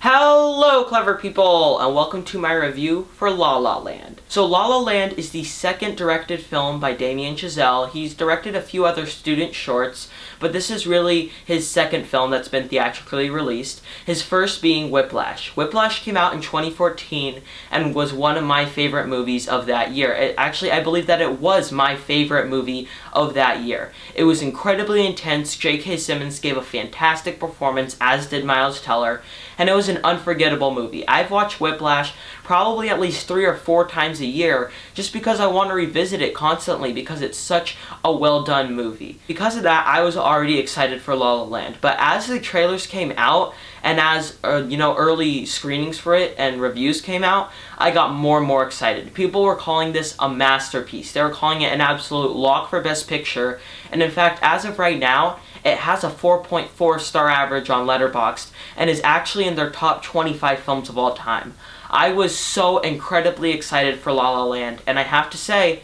Hello, clever people, and welcome to my review for La La Land. So La La Land is the second directed film by Damien Chazelle. He's directed a few other student shorts, but this is really his second film that's been theatrically released, his first being Whiplash. Whiplash came out in 2014 and was one of my favorite movies of that year. I believe that it was my favorite movie of that year. It was incredibly intense. J.K. Simmons gave a fantastic performance, as did Miles Teller, and it was an unforgettable movie. I've watched Whiplash probably at least 3 or 4 times a year just because I want to revisit it constantly because it's such a well done movie. Because of that, I was already excited for La La Land, but as the trailers came out and as early screenings for it and reviews came out, I got more and more excited. People were calling this a masterpiece. They were calling it an absolute lock for Best Picture, and in fact, as of right now, it has a 4.4 star average on Letterboxd and is actually in their top 25 films of all time. I was so incredibly excited for La La Land, and I have to say,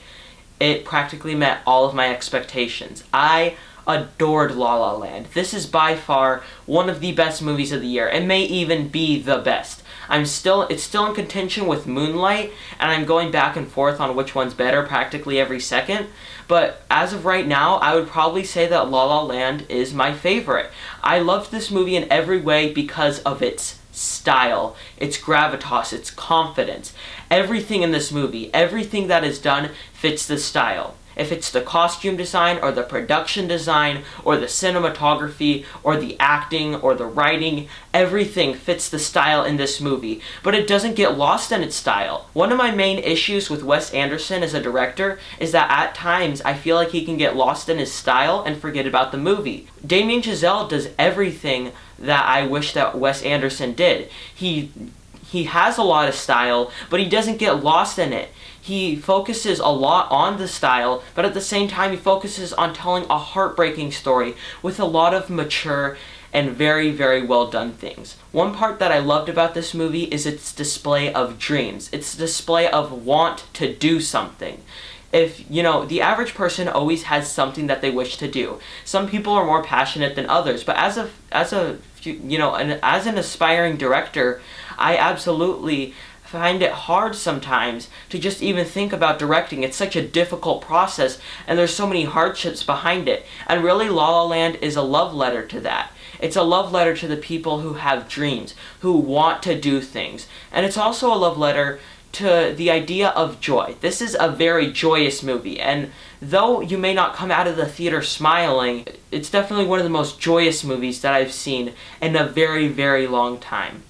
it practically met all of my expectations. I adored La La Land. This is by far one of the best movies of the year. It may even be the best. It's still in contention with Moonlight, and I'm going back and forth on which one's better practically every second. But as of right now, I would probably say that La La Land is my favorite. I loved this movie in every way because of its style, its gravitas, its confidence. Everything in this movie, everything that is done fits the style. If it's the costume design or the production design or the cinematography or the acting or the writing, everything fits the style in this movie, but it doesn't get lost in its style. One of my main issues with Wes Anderson as a director is that at times I feel like he can get lost in his style and forget about the movie. Damien Chazelle does everything that I wish that Wes Anderson did. He has a lot of style, but he doesn't get lost in it. He focuses a lot on the style, but at the same time he focuses on telling a heartbreaking story with a lot of mature and very, very well done things. One part that I loved about this movie is its display of dreams. Its display of want to do something. The average person always has something that they wish to do. Some people are more passionate than others, but as an aspiring director, I absolutely find it hard sometimes to just even think about directing. It's such a difficult process, and there's so many hardships behind it. And really, La La Land is a love letter to that. It's a love letter to the people who have dreams, who want to do things. And it's also a love letter to the idea of joy. This is a very joyous movie, and though you may not come out of the theater smiling, it's definitely one of the most joyous movies that I've seen in a very, very long time.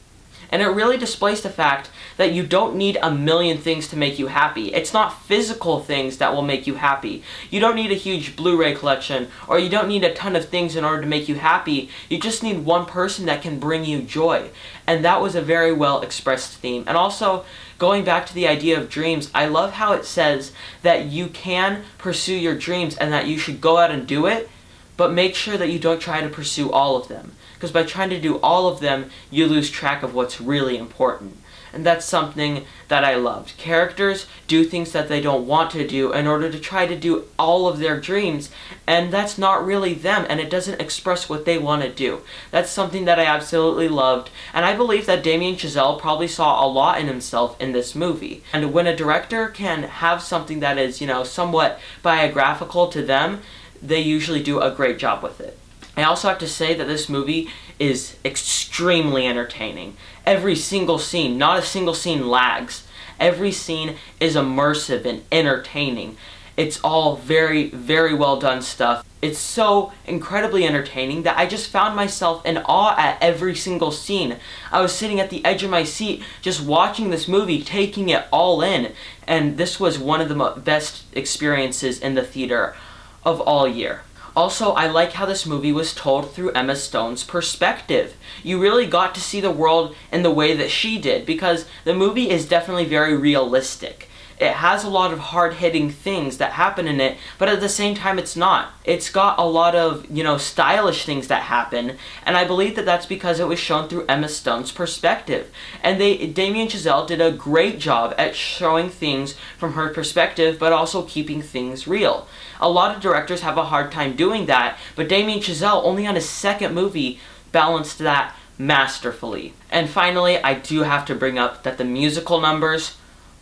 And it really displays the fact that you don't need a million things to make you happy. It's not physical things that will make you happy. You don't need a huge Blu-ray collection, or you don't need a ton of things in order to make you happy. You just need one person that can bring you joy. And that was a very well expressed theme. And also, going back to the idea of dreams, I love how it says that you can pursue your dreams and that you should go out and do it, but make sure that you don't try to pursue all of them. Because by trying to do all of them, you lose track of what's really important. And that's something that I loved. Characters do things that they don't want to do in order to try to do all of their dreams, and that's not really them, and it doesn't express what they want to do. That's something that I absolutely loved, and I believe that Damien Chazelle probably saw a lot in himself in this movie. And when a director can have something that is, somewhat biographical to them, they usually do a great job with it. I also have to say that this movie is extremely entertaining. Every single scene, not a single scene lags. Every scene is immersive and entertaining. It's all very, very well done stuff. It's so incredibly entertaining that I just found myself in awe at every single scene. I was sitting at the edge of my seat just watching this movie, taking it all in, and this was one of the best experiences in the theater of all year. Also, I like how this movie was told through Emma Stone's perspective. You really got to see the world in the way that she did, because the movie is definitely very realistic. It has a lot of hard-hitting things that happen in it, but at the same time it's not. It's got a lot of, stylish things that happen, and I believe that that's because it was shown through Emma Stone's perspective. And Damien Chazelle did a great job at showing things from her perspective, but also keeping things real. A lot of directors have a hard time doing that, but Damien Chazelle, only on his second movie, balanced that masterfully. And finally, I do have to bring up that the musical numbers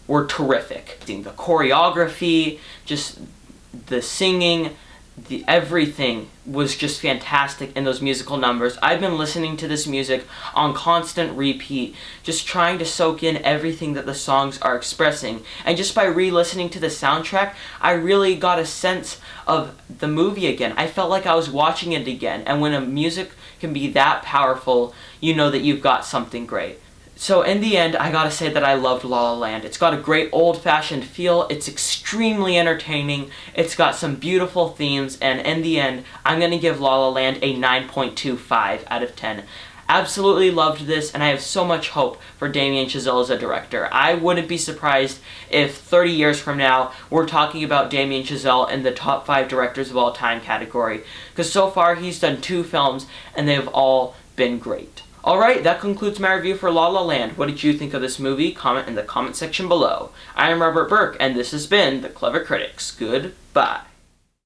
were terrific. The choreography, just the singing, everything was just fantastic in those musical numbers. I've been listening to this music on constant repeat, just trying to soak in everything that the songs are expressing. And just by re-listening to the soundtrack, I really got a sense of the movie again. I felt like I was watching it again. And when a music can be that powerful, you know that you've got something great. So in the end, I gotta say that I loved La La Land. It's got a great old-fashioned feel, it's extremely entertaining, it's got some beautiful themes, and in the end, I'm gonna give La La Land a 9.25 out of 10. Absolutely loved this, and I have so much hope for Damien Chazelle as a director. I wouldn't be surprised if 30 years from now, we're talking about Damien Chazelle in the top 5 directors of all time category, because so far he's done 2 films, and they've all been great. Alright, that concludes my review for La La Land. What did you think of this movie? Comment in the comment section below. I am Robert Burke, and this has been The Clever Critics. Goodbye.